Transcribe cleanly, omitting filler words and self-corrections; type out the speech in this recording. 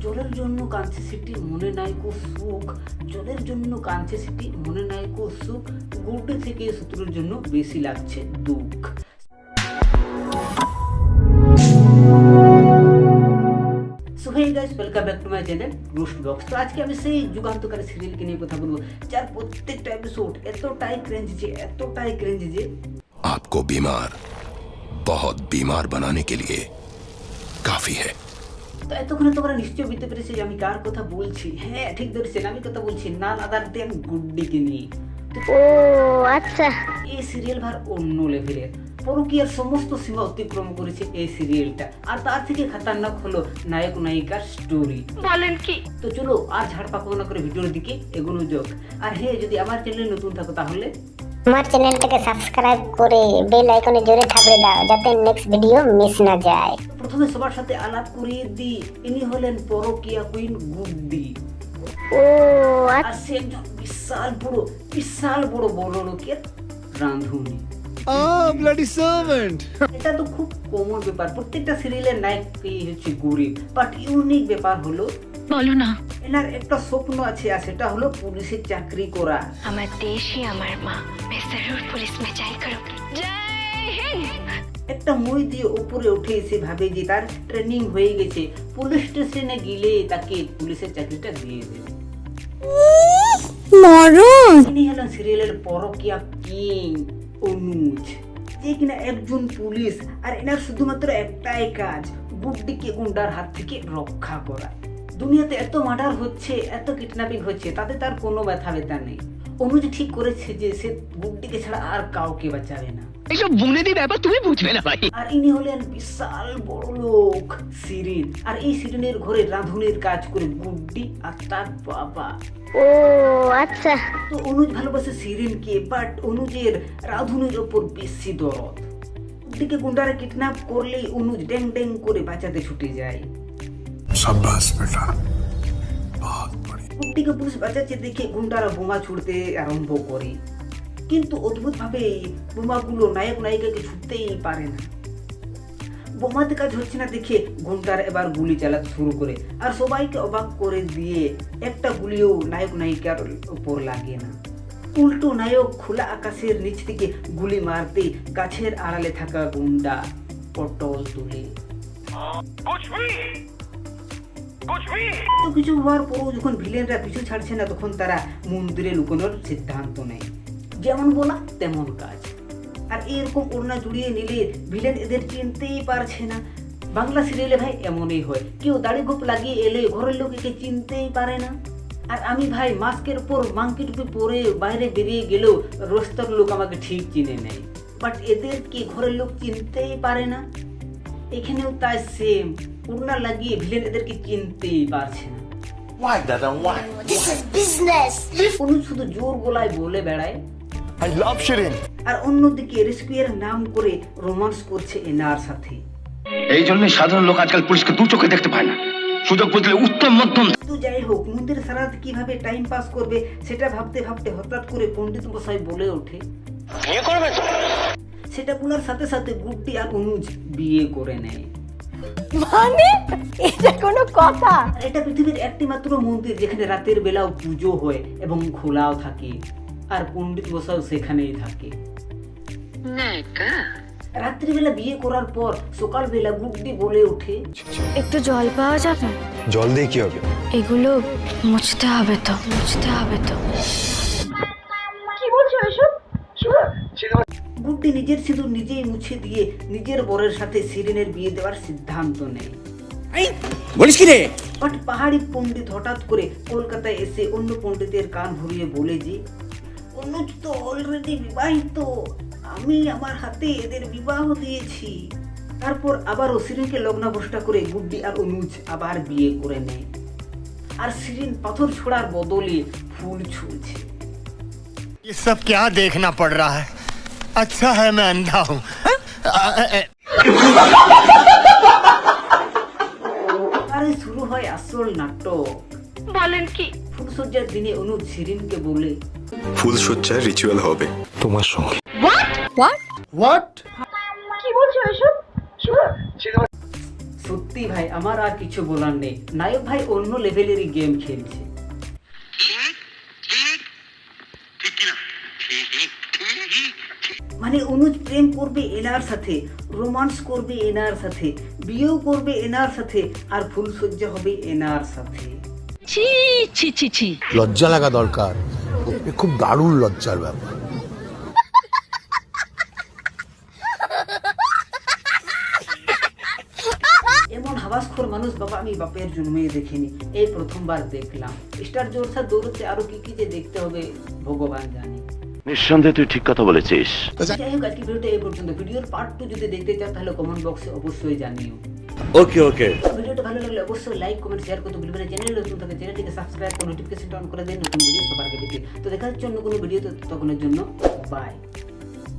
জলের জন্য কাঁদছে সিটি মনে নাই কো সুখ, জলের জন্য কাঁদছে সিটি মনে নাই কো সুখ, গুড্ডি থেকে শত্রুর জন্য বেশি লাগছে দুঃখ। So hey guys, welcome back to my channel roast box. তো আজকে আমি সেই যুগান্তকারী সিরিয়ালকে নিয়ে কথা বলবো, যার প্রত্যেকটা এপিসোড এতটাই ক্রেঞ্জ যে आपको बीमार, बहुत बीमार बनाने के लिए काफी है। তো এতক্ষণে তোমরা নিশ্চয়ই বুঝতে পেরেছো যে আমি কার কথা বলছি। হ্যাঁ, ঠিক ধরেছেন, আমি কথা বলছি নান আদার দেন গুড্ডিকে নিয়ে। ও আচ্ছা, এই সিরিয়াল ভার অন্য লেভেলের, পরকীয়ার সমস্ত সীমা অতিক্রম করেছে এই সিরিয়ালটা। আর তার থেকে খতরনাক হলো নায়ক নায়িকার স্টোরি। বলেন কি? তো চলো আর ঝাড় পাকাবো না করে ভিডিওর দিকে এগোনো যাক। আর হ্যাঁ, যদি আমার চ্যানেলে নতুন থাকো তাহলে আমার চ্যানেলটাকে সাবস্ক্রাইব করে বেল আইকনে জোরে থাপড়ে দাও, যাতে নেক্সট ভিডিও মিস না যায়। প্রথমে সবার সাথে আলাপ করিয়ে দিই, ইনি হলেন পরকীয়া কুইন গুড্ডি। ও আর সে একজন বিশাল বড় বড় লোকের রাঁধুনি। Bloody servant. এটা তো খুব কমন ব্যাপার, প্রত্যেকটা সিরিয়ালের নায়কই হচ্ছে গরিব। বাট ইউনিক ব্যাপার হলো, বলো না, এনার একটা স্বপ্ন আছে, আর সেটা হলো পুলিশের চাকরি করা। আমার দেশ হি আমার মা, मैं जरूर पुलिस में जाया करूंगी। जय हिंद। একটা মই দিয়ে উপরে উঠে এসে ভাবে যে তার ট্রেনিং হয়ে গেছে, পুলিশ স্টেশনে গেলে তাকে পুলিশের চাকরিটা দিয়ে দেবে। ইনি হলেন সিরিয়ালের পরকীয়া কিং অনুজ, যে কিনা একজন পুলিশ। আর এনার শুধুমাত্র একটাই কাজ, গুড্ডিকে গুন্ডার হাত থেকে রক্ষা করা। দুনিয়াতে এত মার্ডার হচ্ছে, এত কিডন্যাপিং হচ্ছে, তাতে তার কোনো ব্যথা নেই। অনুজ ঠিক করেছে যে সে গুড্ডিকে ছাড়া আর কাউকে বাঁচাবে না। এইসব বুনেদি ব্যাপার তুমি বুঝবে না ভাই। আর ইনি হলেন বিশাল বড় লোক শিরিন। আর এই শিরিনের ঘরে রাঁধুনির কাজ করে গুড্ডি আর তার বাবা। ও আচ্ছা, তো অনুজ ভালোবাসে শিরিনকে, বাট অনুজের রাঁধুনির ওপর বেশি দরদ। গুড্ডিকে গুন্ডারা কিডন্যাপ করলেই অনুজ ড্যাং ড্যাং করে বাঁচাতে ছুটে যায়। शाबाश बेटा, बहुत बढ़िया। গুড্ডিকে পুলিশ বাঁচাচ্ছে দেখে গুন্ডারা বোমা ছুড়তে আরম্ভ করে, কিন্তু অদ্ভুত ভাবে বোমাগুলো নায়ক নায়িকাকে ছুটতেই পারে না। বোমাতে কাজ হচ্ছে না দেখে গুন্ডারা এবার গুলি চালাতে শুরু করে, আর সবাইকে অবাক করে দিয়ে একটা গুলিও নায়ক নায়িকার উপর লাগে না। উল্টো নায়ক খোলা আকাশের নিচ থেকে গুলি মারতে গাছের আড়ালে থাকা গুন্ডা পটল তুলে। তো কিছু হওয়ার পরও যখন ভিলেনরা পিছু ছাড়ছে না, তখন তারা মন্দিরে লুকানোর সিদ্ধান্ত নেয়। যেমন বলা তেমন কাজ। আর এরকম ওড়না জুড়িয়ে নিলে ভিলেন এদের চিনতেই পারছে না। বাংলা সিরিয়ালে ভাই এমনই হয়, কেউ দাড়ি গোপ লাগিয়ে এলে ঘরের লোক একে চিনতেই পারে না। আর আমি ভাই মাস্কের উপর মাংকি টুপি পরে বাইরে বেরিয়ে গেলেও রোস্তর লোক আমাকে ঠিক চিনে নেয়, বাট এদেরকে ঘরের লোক চিনতেই পারে না। এখানেও তাই সেম, ওড়না লাগিয়ে ভিলেন এদেরকে চিনতেই পারছে না। Why, Dada? Why? This is business. Anuj শুধু জোর গলায় বলে বেড়ায়, I love Shirin. আর অন্যদিকে রেস্কিউয়ের নাম করে রোমান্স করছে এনার সাথে। এই জন্য সাধারণ লোক আজকাল পুলিশকে দু চোখে দেখতে পায় না, সুযোগ বুঝলে উত্তম মধ্যম। তো যাই হোক, মন্দির সারাতে কিভাবে টাইম পাস করবে সেটা ভাবতে ভাবতে হঠাৎ করে পণ্ডিত মশাই বলে ওঠে, বিয়ে করবে তো? সেটা বলার সাথে সাথে গুড্ডি আর অনুজ বিয়ে করে নেয়। মানে এটা কোনো কথা? আর এটা পৃথিবীর একটি মাত্র মন্দির যেখানে রাতের বেলাও পুজো হয় এবং খোলাও থাকে, আর পণ্ডিত মশাই সেখানেই থাকে। রাত্রিবেলা বিয়ে করার পর সকালবেলা গুড্ডি বলে ওঠে, একটু জল পাওয়া যাবে? জল দিয়ে কি হবে? এগুলো মুছতে হবে তো। কি বলছো এসব? গুড্ডি নিজের সিঁদুর নিজেই মুছে দিয়ে নিজের বরের সাথে শিরিনের বিয়ে দেওয়ার সিদ্ধান্ত নেয়। বলিস কি রে? বাট পাহাড়ি পণ্ডিত হঠাৎ করে কলকাতায় এসে অন্য পণ্ডিতের কান ভরিয়ে বলে যে অনুজ তো অলরেডি বিবাহিত, আমি আমার হাতে এদের বিবাহ দিয়েছি। তারপর আবারও শিরিনকে লগ্নাভ্রষ্টা করে গুড্ডি আর অনুজ আবার বিয়ে করে নেয়। আর শিরিন পাথর ছোড়ার বদলে ফুল ছুঁড়ছে। ये सब क्या देखना पड़ रहा है? अच्छा है मैं अंधा हूँ। আরে শুরু হয় আসল নাটক। বলেন কি? ফুলসজ্জার দিনে অনুজ শিরিনকে বলে, ফুলসজ্জার রিচুয়াল হবে তোমার সঙ্গে। What? কি বলছো এসব? সত্যি ভাই আমার আর কিছু বলার নেই, নায়ক ভাই অন্য লেভেলেরই গেম খেলছে। মানে অনুজ প্রেম করবে এনার সাথে, রোমান্স করবে এনার সাথে, বিয়েও করবে এনার সাথে, আর ফুলসজ্জা হবে এনার সাথে। ছি ছি ছি ছি, লজ্জা লাগা দরকার, খুব দারুণ লজ্জার ব্যাপার। এমন হাবাসখোর মানুষ বাবা আমি বাপের জন্মে দেখিনি, এই প্রথমবার দেখলাম। স্টার জলসা দৌড়তে আরো কি কি যে দেখতে হবে ভগবান জানে। নিঃসন্দেহে তুই ঠিক কথা বলেছিস। যাই হোক আজকে ভিডিওটা এই পর্যন্ত। ভিডিওর পার্ট 2 যদি দেখতে চাও তাহলে কমেন্ট বক্সে অবশ্যই জানিও। ওকে ওকে। ভিডিওটা ভালো লাগলে অবশ্যই লাইক কমেন্ট শেয়ার করতে ভুলবেন না। চ্যানেলে নতুন থাকলে চ্যানেলটিকে সাবস্ক্রাইব করে নোটিফিকেশনটা অন করে দিন নতুন ভিডিও সবার আগে পেতে। তো দেখা হচ্ছে অন্য কোনো ভিডিওতে, ততক্ষণের জন্য বাই।